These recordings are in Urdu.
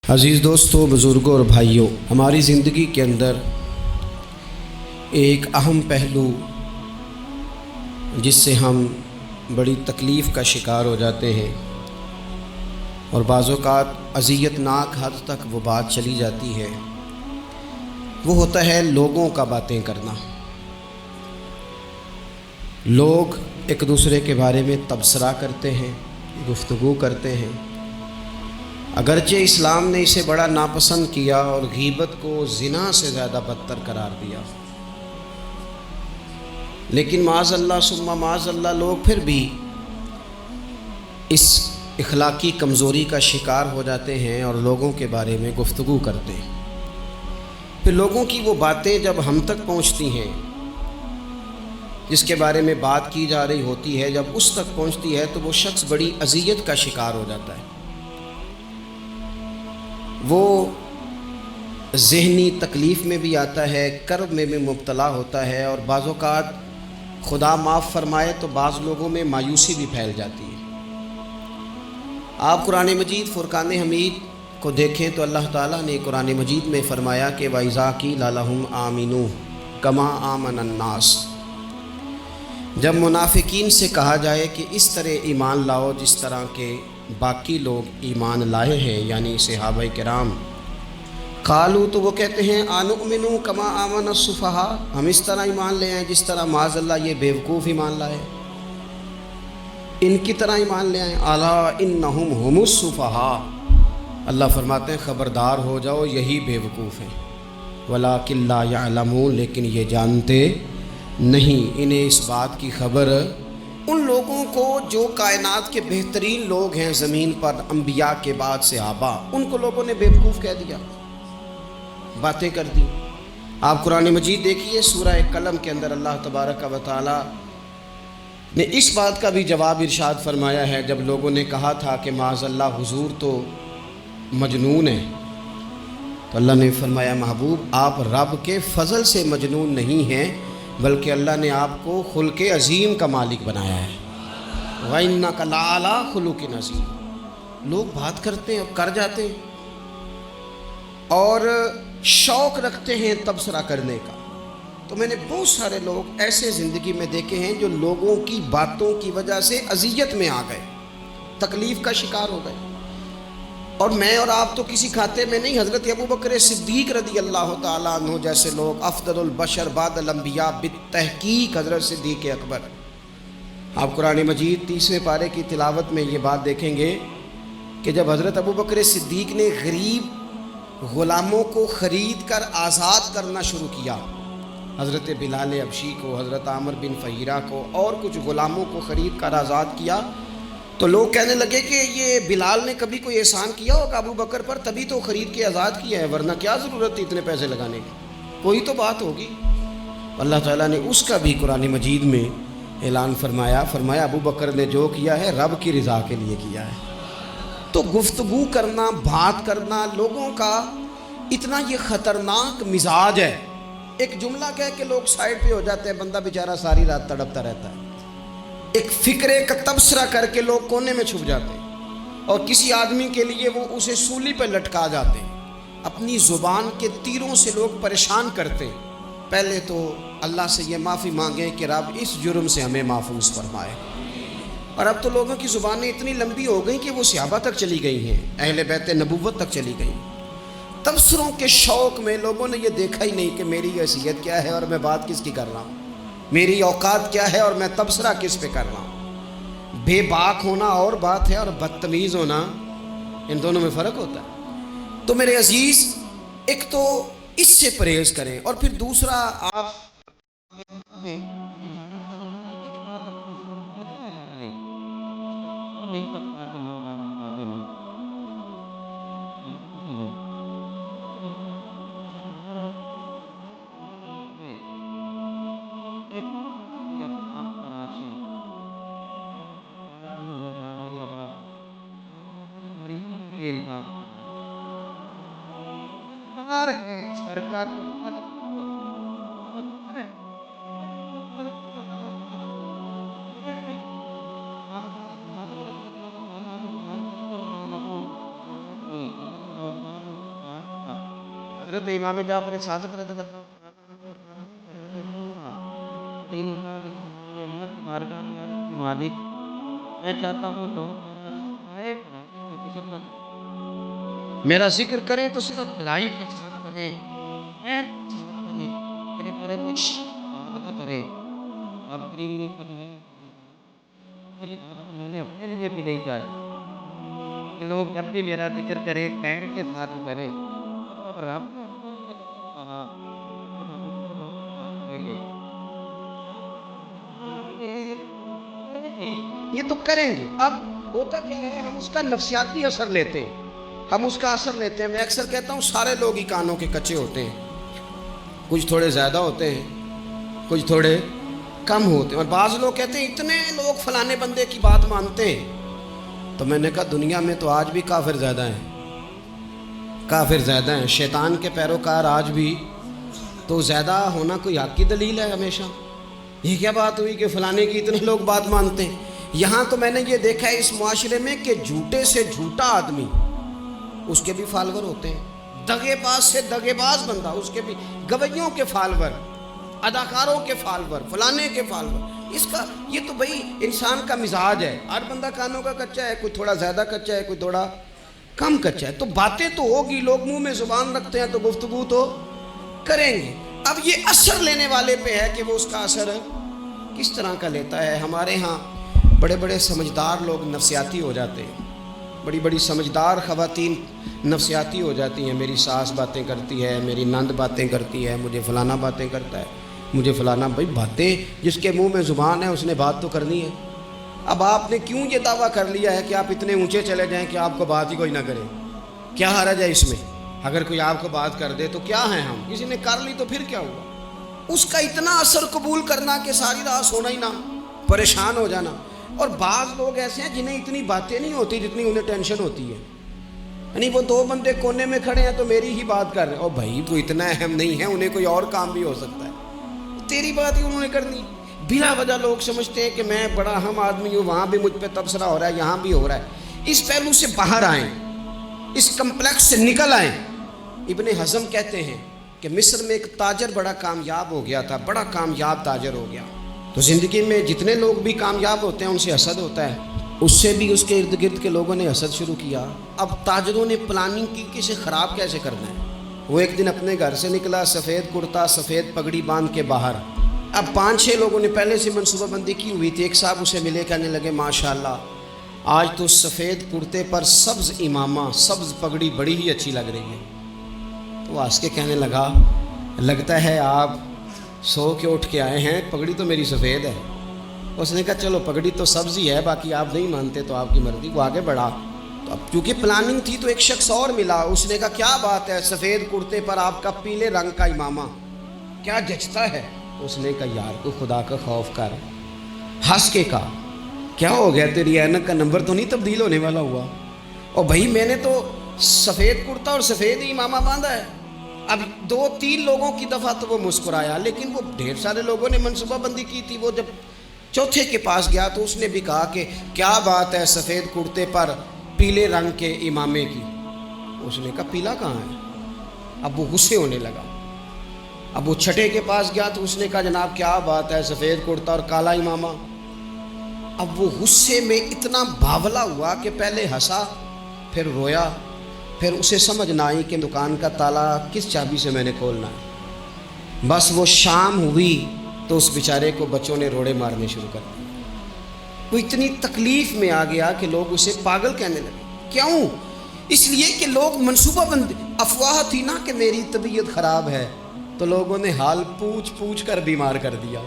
عزیز دوستوں، بزرگوں اور بھائیوں، ہماری زندگی کے اندر ایک اہم پہلو جس سے ہم بڑی تکلیف کا شکار ہو جاتے ہیں اور بعض اوقات اذیت ناک حد تک وہ بات چلی جاتی ہے، وہ ہوتا ہے لوگوں کا باتیں کرنا۔ لوگ ایک دوسرے کے بارے میں تبصرہ کرتے ہیں، گفتگو کرتے ہیں۔ اگرچہ اسلام نے اسے بڑا ناپسند کیا اور غیبت کو زنا سے زیادہ بدتر قرار دیا، لیکن معاذ اللہ ثم معاذ اللہ لوگ پھر بھی اس اخلاقی کمزوری کا شکار ہو جاتے ہیں اور لوگوں کے بارے میں گفتگو کرتے ہیں۔ پھر لوگوں کی وہ باتیں جب ہم تک پہنچتی ہیں، جس کے بارے میں بات کی جا رہی ہوتی ہے، جب اس تک پہنچتی ہے تو وہ شخص بڑی اذیت کا شکار ہو جاتا ہے۔ وہ ذہنی تکلیف میں بھی آتا ہے، کرب میں بھی مبتلا ہوتا ہے، اور بعض اوقات خدا معاف فرمائے تو بعض لوگوں میں مایوسی بھی پھیل جاتی ہے۔ آپ قرآن مجید فرقان حمید کو دیکھیں تو اللہ تعالیٰ نے قرآن مجید میں فرمایا کہ وَإِذَا قِيلَ لَهُمْ آمِنُوا كَمَا آمَنَ النَّاسُ، جب منافقین سے کہا جائے کہ اس طرح ایمان لاؤ جس طرح کے باقی لوگ ایمان لائے ہیں، یعنی صحابہ کرام، قالوا تو وہ کہتے ہیں آنؤمن کما آمن السفہاء، ہم اس طرح ایمان لے آئیں جس طرح معاذ اللہ یہ بیوقوف ایمان لائے، ان کی طرح ایمان لے آئیں۔ الا انہم هم السفہاء، اللہ فرماتے ہیں خبردار ہو جاؤ یہی بیوقوف ہیں، ولکن لا یعلمون، لیکن یہ جانتے نہیں، انہیں اس بات کی خبر ان لوگوں کو جو کائنات کے بہترین لوگ ہیں زمین پر، انبیاء کے بعد صحابہ، ان کو لوگوں نے بیوقوف کہہ دیا، باتیں کر دی۔ آپ قرآن مجید دیکھیے سورہ قلم کے اندر اللہ تبارک و تعالی نے اس بات کا بھی جواب ارشاد فرمایا ہے، جب لوگوں نے کہا تھا کہ معاذ اللہ حضور تو مجنون ہیں، تو اللہ نے فرمایا محبوب آپ رب کے فضل سے مجنون نہیں ہیں، بلکہ اللہ نے آپ کو خلق عظیم کا مالک بنایا ہے۔ وَإِنَّكَ لَعَلَىٰ خُلُقٍ عَظِيمٍ، لوگ بات کرتے ہیں اور کر جاتے ہیں اور شوق رکھتے ہیں تبصرہ کرنے کا۔ تو میں نے بہت سارے لوگ ایسے زندگی میں دیکھے ہیں جو لوگوں کی باتوں کی وجہ سے اذیت میں آ گئے، تکلیف کا شکار ہو گئے، اور میں اور آپ تو کسی کھاتے میں نہیں۔ حضرت ابوبکر صدیق رضی اللہ تعالیٰ عنہ جیسے لوگ، افضل البشر بعد الانبیاء بالتحقیق حضرت صدیق اکبر، آپ قرآن مجید 30ویں پارے کی تلاوت میں یہ بات دیکھیں گے کہ جب حضرت ابوبکر صدیق نے غریب غلاموں کو خرید کر آزاد کرنا شروع کیا، حضرت بلال حبشی کو، حضرت عامر بن فہیرہ کو اور کچھ غلاموں کو خرید کر آزاد کیا، تو لوگ کہنے لگے کہ یہ بلال نے کبھی کوئی احسان کیا ہوگا ابو بکر پر، تبھی تو خرید کے آزاد کیا ہے، ورنہ کیا ضرورت تھی اتنے پیسے لگانے کی، کوئی تو بات ہوگی۔ اللہ تعالیٰ نے اس کا بھی قرآن مجید میں اعلان فرمایا ابو بکر نے جو کیا ہے رب کی رضا کے لیے کیا ہے۔ تو گفتگو کرنا، بات کرنا، لوگوں کا اتنا یہ خطرناک مزاج ہے، ایک جملہ کہہ کے لوگ سائڈ پہ ہو جاتے ہیں، بندہ بیچارہ ساری رات تڑپتا رہتا ہے، ایک فکرے کا تبصرہ کر کے لوگ کونے میں چھپ جاتے ہیں، اور کسی آدمی کے لیے وہ اسے سولی پہ لٹکا جاتے ہیں، اپنی زبان کے تیروں سے لوگ پریشان کرتے ہیں۔ پہلے تو اللہ سے یہ معافی مانگیں کہ رب اس جرم سے ہمیں محفوظ فرمائے۔ اور اب تو لوگوں کی زبانیں اتنی لمبی ہو گئیں کہ وہ صحابہ تک چلی گئی ہیں، اہل بیت نبوت تک چلی گئی۔ تبصروں کے شوق میں لوگوں نے یہ دیکھا ہی نہیں کہ میری حیثیت کیا ہے اور میں بات کس کی کر رہا ہوں، میری اوقات کیا ہے اور میں تبصرہ کس پہ کر رہا ہوں۔ بے باک ہونا اور بات ہے اور بدتمیز ہونا، ان دونوں میں فرق ہوتا ہے۔ تو میرے عزیز، ایک تو اس سے پرہیز کریں، اور پھر دوسرا آپ حضرت امام جعفر صادق رضی اللہ مالک میں چاہتا ہوں میرا ذکر کریں تو صرف لائف کے ساتھ کریں، میرے بارے میں کرے آپ اپنے لیے بھی نہیں چاہے لوگ جب بھی میرا ذکر کرے خیر کے ساتھ کرے اور آپ یہ تو کریں گے. اب ہوتا کیا ہے، ہم اس کا نفسیاتی اثر لیتے ہیں، ہم اس کا اثر لیتے ہیں. میں اکثر کہتا ہوں سارے لوگ ہی کانوں کے کچے ہوتے ہیں، کچھ تھوڑے زیادہ ہوتے ہیں، کچھ تھوڑے کم ہوتے ہیں. اور بعض لوگ کہتے ہیں اتنے لوگ فلانے بندے کی بات مانتے ہیں. تو میں نے کہا دنیا میں تو آج بھی کافر زیادہ ہیں، کافر زیادہ ہیں، شیطان کے پیروکار آج بھی. تو زیادہ ہونا کوئی حق کی دلیل ہے ہمیشہ؟ یہ کیا بات ہوئی کہ فلانے کی اتنے لوگ بات مانتے ہیں؟ یہاں تو میں نے یہ دیکھا ہے اس معاشرے میں کہ جھوٹے سے جھوٹا آدمی اس کے بھی فالور ہوتے ہیں، دغے باز سے دغے باز بندہ اس کے بھی، گویوں کے فالور، اداکاروں کے فالور، فلانے کے فالور. اس کا یہ تو بھائی انسان کا مزاج ہے، ہر بندہ کانوں کا کچا ہے، کوئی تھوڑا زیادہ کچا ہے، کوئی تھوڑا کم کچا ہے. تو باتیں تو ہوگی، لوگ منہ میں زبان رکھتے ہیں تو گفتگو تو کریں گے. اب یہ اثر لینے والے پہ ہے کہ وہ اس کا اثر کس طرح کا لیتا ہے. ہمارے ہاں بڑے بڑے سمجھدار لوگ نفسیاتی ہو جاتے ہیں، بڑی بڑی سمجھدار خواتین نفسیاتی ہو جاتی ہیں. میری ساس باتیں کرتی ہے، میری نند باتیں کرتی ہے، مجھے فلانا باتیں کرتا ہے، مجھے فلانا. بھائی باتیں جس کے منہ میں زبان ہے اس نے بات تو کرنی ہے. اب آپ نے کیوں یہ دعویٰ کر لیا ہے کہ آپ اتنے اونچے چلے جائیں کہ آپ کو بات ہی کوئی نہ کرے؟ کیا حرج ہے اس میں؟ اگر کوئی آپ کو بات کر دے تو کیا ہے، ہم کسی نے کر لی تو پھر کیا ہوا؟ اس کا اتنا اثر قبول کرنا کہ ساری رات سونا ہی نہ، پریشان ہو جانا. اور بعض لوگ ایسے ہیں جنہیں اتنی باتیں نہیں ہوتی جتنی انہیں ٹینشن ہوتی ہے. یعنی وہ دو بندے کونے میں کھڑے ہیں تو میری ہی بات کر رہے ہیں. اور بھائی تو اتنا اہم نہیں ہے، انہیں کوئی اور کام بھی ہو سکتا ہے، تیری بات ہی انہوں نے کرنی. بلا وجہ لوگ سمجھتے ہیں کہ میں بڑا اہم آدمی ہوں، وہاں بھی مجھ پہ تبصرہ ہو رہا ہے، یہاں بھی ہو رہا ہے. اس پہلو سے باہر آئیں، اس کمپلیکس سے نکل آئیں. ابن حزم کہتے ہیں کہ مصر میں ایک تاجر بڑا کامیاب ہو گیا تھا، بڑا کامیاب تاجر ہو گیا. تو زندگی میں جتنے لوگ بھی کامیاب ہوتے ہیں ان سے حسد ہوتا ہے، اس سے بھی اس کے ارد گرد کے لوگوں نے حسد شروع کیا. اب تاجروں نے پلاننگ کی کہ اسے خراب کیسے کرنا ہے. وہ ایک دن اپنے گھر سے نکلا، سفید کرتا سفید پگڑی باندھ کے باہر. اب 5-6 لوگوں نے پہلے سے منصوبہ بندی کی ہوئی تھی. ایک صاحب اسے ملے، کہنے لگے ماشاءاللہ آج تو سفید کرتے پر سبز امامہ، سبز پگڑی بڑی ہی اچھی لگ رہی ہے. تو وہ ہنس کے کہنے لگا لگتا ہے آپ سو کے اٹھ کے آئے ہیں، پگڑی تو میری سفید ہے. اس نے کہا چلو پگڑی تو سبز ہی ہے، باقی آپ نہیں مانتے تو آپ کی مرضی. وہ آگے بڑھا. تو اب کیونکہ پلاننگ تھی تو ایک شخص اور ملا. اس نے کہا کیا بات ہے، سفید کرتے پر آپ کا پیلے رنگ کا امامہ کیا جچتا ہے. اس نے کہا یار تو خدا کا خوف کر. ہنس کے کہا کیا ہو گیا، تیری اینک کا نمبر تو نہیں تبدیل ہونے والا ہوا؟ اور بھائی میں نے تو سفید کرتا اور سفید ہی امامہ باندھا ہے. اب 2-3 لوگوں کی دفعہ تو وہ مسکرایا، لیکن وہ ڈھیر سارے لوگوں نے منصوبہ بندی کی تھی. وہ جب چوتھے کے پاس گیا تو اس نے بھی کہا کہ کیا بات ہے سفید کرتے پر پیلے رنگ کے امامے کی. اس نے کہا پیلا کہاں ہے؟ اب وہ غصے ہونے لگا. اب وہ چھٹے کے پاس گیا تو اس نے کہا جناب کیا بات ہے سفید کرتا اور کالا امامہ. اب وہ غصے میں اتنا باولا ہوا کہ پہلے ہنسا پھر رویا، پھر اسے سمجھ نہ آئی کہ دکان کا تالا کس چابی سے میں نے کھولنا ہے. بس وہ شام ہوئی تو اس بیچارے کو بچوں نے روڑے مارنے شروع کر دیے. وہ اتنی تکلیف میں آ گیا کہ لوگ اسے پاگل کہنے لگے. کیوں؟ اس لیے کہ لوگ منصوبہ بندی، افواہ تھی نا کہ میری طبیعت خراب ہے، تو لوگوں نے حال پوچھ پوچھ کر بیمار کر دیا.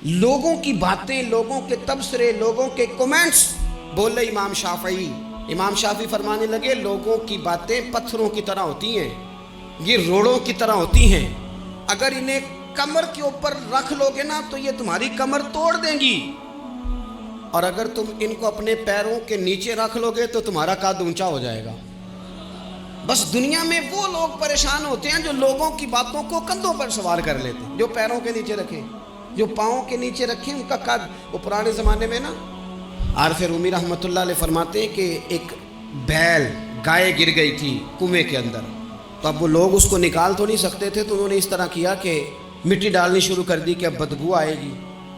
لوگوں کی باتیں، لوگوں کے تبصرے، لوگوں کے کومنٹس. بولے امام شافعی، امام شافعی فرمانے لگے لوگوں کی باتیں پتھروں کی طرح ہوتی ہیں، یہ روڑوں کی طرح ہوتی ہیں. اگر انہیں کمر کے اوپر رکھ لو گے نا تو یہ تمہاری کمر توڑ دیں گی، اور اگر تم ان کو اپنے پیروں کے نیچے رکھ لو گے تو تمہارا قد اونچا ہو جائے گا. بس دنیا میں وہ لوگ پریشان ہوتے ہیں جو لوگوں کی باتوں کو کندھوں پر سوار کر لیتے ہیں. جو پیروں کے نیچے رکھیں، جو پاؤں کے نیچے رکھیں، ان کا قد. وہ پرانے زمانے میں نا عارف رومی رحمۃ اللہ علیہ فرماتے ہیں کہ ایک بیل گائے گر گئی تھی کنویں کے اندر. تو اب وہ لوگ اس کو نکال تو نہیں سکتے تھے، تو انہوں نے اس طرح کیا کہ مٹی ڈالنی شروع کر دی کہ اب بدبو آئے گی،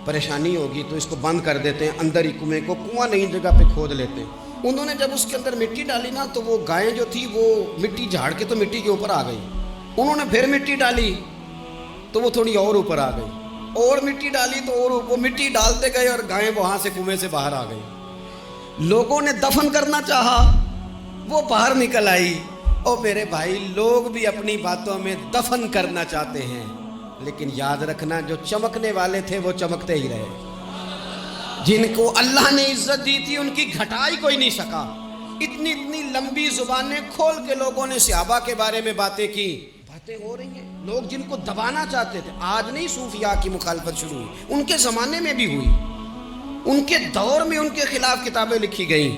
پریشانی ہوگی، تو اس کو بند کر دیتے ہیں اندر ہی کنویں کو، کنواں نئی جگہ پہ کھود لیتے ہیں۔ انہوں نے جب اس کے اندر مٹی ڈالی نا تو وہ گائیں جو تھی وہ مٹی جھاڑ کے تو مٹی کے اوپر آ گئی، انہوں نے پھر مٹی ڈالی تو وہ تھوڑی اور اوپر آ گئی، اور مٹی ڈالی تو اور وہ مٹی ڈالتے گئے اور گائیں وہاں سے کنویں سے باہر آ گئی۔ لوگوں نے دفن کرنا چاہا، وہ باہر نکل آئی۔ اور میرے بھائی، لوگ بھی اپنی باتوں میں دفن کرنا چاہتے ہیں، لیکن یاد رکھنا جو چمکنے والے تھے وہ چمکتے ہی رہے، جن کو اللہ نے عزت دی تھی ان کی گھٹائی کوئی نہیں سکا۔ اتنی لمبی زبانیں کھول کے لوگوں نے صحابہ کے بارے میں باتیں کی، باتیں ہو رہی ہیں، لوگ جن کو دبانا چاہتے تھے۔ آج نہیں صوفیاء کی مخالفت شروع ہوئی، ان کے زمانے میں بھی ہوئی، ان کے دور میں ان کے خلاف کتابیں لکھی گئیں،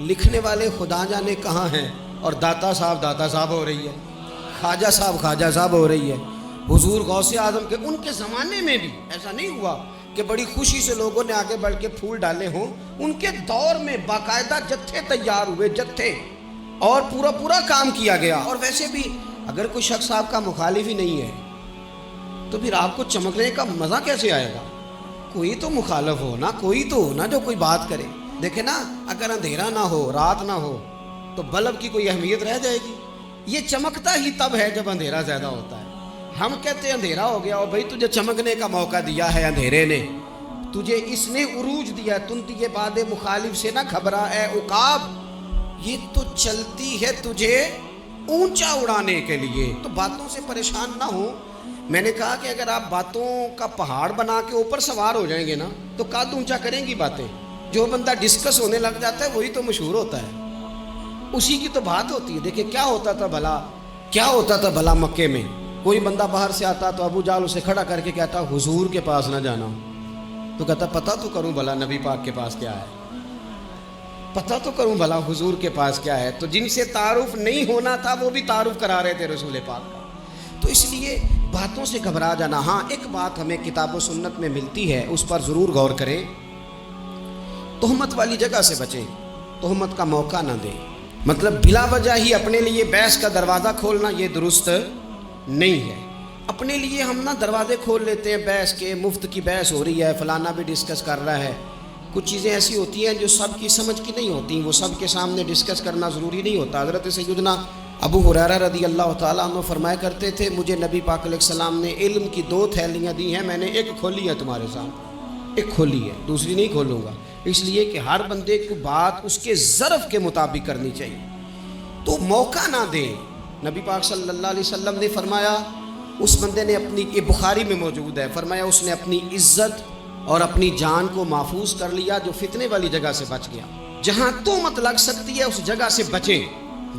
لکھنے والے خدا جانے کہاں ہیں، اور داتا صاحب ہو رہی ہے، خواجہ صاحب ہو رہی ہے، حضور غوث اعظم کے ان کے زمانے میں بھی ایسا نہیں ہوا کہ بڑی خوشی سے لوگوں نے آگے بڑھ کے پھول ڈالے ہوں۔ ان کے دور میں باقاعدہ جتھے تیار ہوئے، جتھے، اور پورا کام کیا گیا۔ اور ویسے بھی اگر کوئی شخص آپ کا مخالف ہی نہیں ہے تو پھر آپ کو چمکنے کا مزہ کیسے آئے گا؟ کوئی تو مخالف ہو نا، کوئی تو ہو نا جو کوئی بات کرے۔ دیکھیں نا، اگر اندھیرا نہ ہو، رات نہ ہو تو بلب کی کوئی اہمیت رہ جائے گی؟ یہ چمکتا ہی تب ہے جب اندھیرا زیادہ ہوتا ہے۔ ہم کہتے ہیں اندھیرا ہو گیا، اور بھائی تجھے چمکنے کا موقع دیا ہے اندھیرے نے، تجھے اس نے عروج دیا، تم یہ باد مخالف سے نہ گھبرا اے عقاب، یہ تو چلتی ہے تجھے اونچا اڑانے کے لیے، تو باتوں سے پریشان نہ ہو۔ میں نے کہا کہ اگر آپ باتوں کا پہاڑ بنا کے اوپر سوار ہو جائیں گے نا تو قد اونچا کریں گی باتیں۔ جو بندہ ڈسکس ہونے لگ جاتا ہے وہی تو مشہور ہوتا ہے، اسی کی تو بات ہوتی ہے۔ دیکھیں کیا ہوتا تھا بھلا مکے میں، کوئی بندہ باہر سے آتا تو ابو جہل اسے کھڑا کر کے کہتا حضور کے پاس نہ جانا، تو کہتا پتہ تو کروں بھلا نبی پاک کے پاس کیا ہے، پتہ تو کروں بھلا حضور کے پاس کیا ہے۔ تو جن سے تعارف نہیں ہونا تھا وہ بھی تعارف کرا رہے تھے رسول پاک کا۔ تو اس لیے باتوں سے گھبرا جانا، ہاں ایک بات ہمیں کتاب و سنت میں ملتی ہے، اس پر ضرور غور کریں، تہمت والی جگہ سے بچیں، تہمت کا موقع نہ دیں۔ مطلب بلا وجہ ہی اپنے لیے بحث کا دروازہ کھولنا یہ درست نہیں ہے۔ اپنے لیے ہم نا دروازے کھول لیتے ہیں بحث کے، مفت کی بحث ہو رہی ہے، فلانا بھی ڈسکس کر رہا ہے۔ کچھ چیزیں ایسی ہوتی ہیں جو سب کی سمجھ کی نہیں ہوتی، وہ سب کے سامنے ڈسکس کرنا ضروری نہیں ہوتا۔ حضرت سیدنا ابو ہریرہ رضی اللہ تعالیٰ عنہ فرمایا کرتے تھے، مجھے نبی پاک علیہ السلام نے علم کی 2 تھیلیاں دی ہیں، میں نے ایک کھولی ہے تمہارے سامنے، ایک کھولی ہے، دوسری نہیں کھولوں گا، اس لیے کہ ہر بندے کو بات اس کے ظرف کے مطابق کرنی چاہیے، تو موقع نہ دیں۔ نبی پاک صلی اللہ علیہ وسلم نے فرمایا، اس بندے نے اپنی، یہ بخاری میں موجود ہے، فرمایا اس نے اپنی عزت اور اپنی جان کو محفوظ کر لیا جو فتنے والی جگہ سے بچ گیا۔ جہاں تہمت لگ سکتی ہے اس جگہ سے بچیں،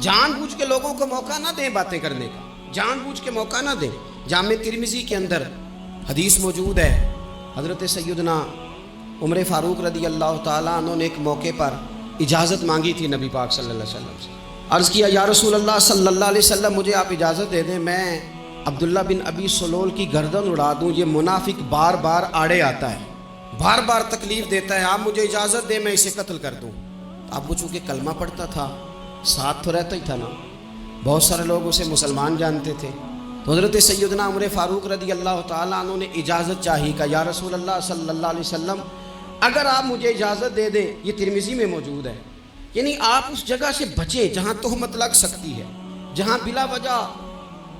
جان بوجھ کے لوگوں کو موقع نہ دیں باتیں کرنے کا، جان بوجھ کے موقع نہ دیں۔ جامع ترمذی کے اندر حدیث موجود ہے، حضرت سیدنا عمر فاروق رضی اللہ تعالیٰ عنہ نے ایک موقع پر اجازت مانگی تھی نبی پاک صلی اللہ علیہ وسلم سے، عرض کیا یا رسول اللہ صلی اللہ علیہ وسلم مجھے آپ اجازت دے دیں، میں عبداللہ بن ابی سلول کی گردن اڑا دوں، یہ منافق بار بار آڑے آتا ہے، بار بار تکلیف دیتا ہے، آپ مجھے اجازت دیں میں اسے قتل کر دوں۔ اب وہ چونکہ کلمہ پڑھتا تھا، ساتھ تو رہتا ہی تھا نا، بہت سارے لوگ اسے مسلمان جانتے تھے، تو حضرت سیدنا عمر فاروق رضی اللہ تعالیٰ عنہ نے اجازت چاہی کہ یا رسول اللہ صلی اللہ علیہ وسلم اگر آپ مجھے اجازت دے دیں، یہ ترمذی میں موجود ہے، یعنی آپ اس جگہ سے بچیں جہاں تہمت لگ سکتی ہے، جہاں بلا وجہ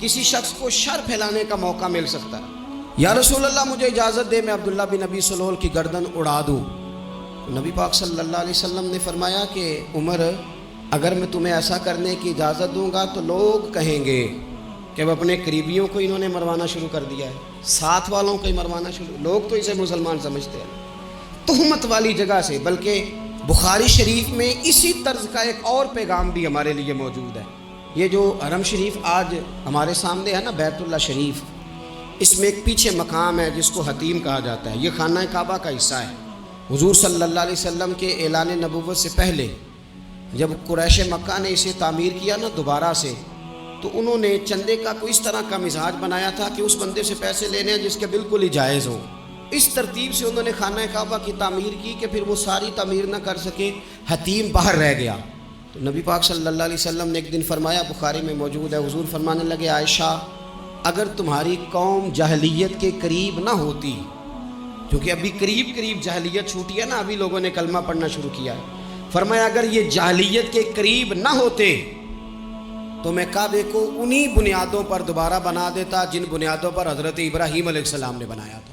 کسی شخص کو شر پھیلانے کا موقع مل سکتا ہے۔ یا رسول اللہ مجھے اجازت دے میں عبداللہ بن ابی سلول کی گردن اڑا دوں۔ نبی پاک صلی اللہ علیہ وسلم نے فرمایا کہ عمر اگر میں تمہیں ایسا کرنے کی اجازت دوں گا تو لوگ کہیں گے کہ اب اپنے قریبیوں کو انہوں نے مروانا شروع کر دیا ہے، ساتھ والوں کو ہی مروانا شروع، لوگ تو اسے مسلمان سمجھتے ہیں۔ تہمت والی جگہ سے، بلکہ بخاری شریف میں اسی طرز کا ایک اور پیغام بھی ہمارے لیے موجود ہے۔ یہ جو حرم شریف آج ہمارے سامنے ہے نا، بیت اللہ شریف، اس میں ایک پیچھے مقام ہے جس کو حتیم کہا جاتا ہے، یہ خانہ کعبہ کا حصہ ہے۔ حضور صلی اللہ علیہ وسلم کے اعلان نبوت سے پہلے جب قریش مکہ نے اسے تعمیر کیا نا دوبارہ سے، تو انہوں نے چندے کا کوئی اس طرح کا مزاج بنایا تھا کہ اس بندے سے پیسے لینے ہیں جس کے بالکل ہی جائز ہوں۔ اس ترتیب سے انہوں نے خانہ کعبہ کی تعمیر کی کہ پھر وہ ساری تعمیر نہ کر سکے، حتیم باہر رہ گیا۔ تو نبی پاک صلی اللہ علیہ وسلم نے ایک دن فرمایا، بخاری میں موجود ہے، حضور فرمانے لگے عائشہ اگر تمہاری قوم جاہلیت کے قریب نہ ہوتی، کیونکہ ابھی قریب جاہلیت چھوٹی ہے نا، ابھی لوگوں نے کلمہ پڑھنا شروع کیا ہے، فرمایا اگر یہ جاہلیت کے قریب نہ ہوتے تو میں کعبے کو انہی بنیادوں پر دوبارہ بنا دیتا جن بنیادوں پر حضرت ابراہیم علیہ السلام نے بنایا تھا۔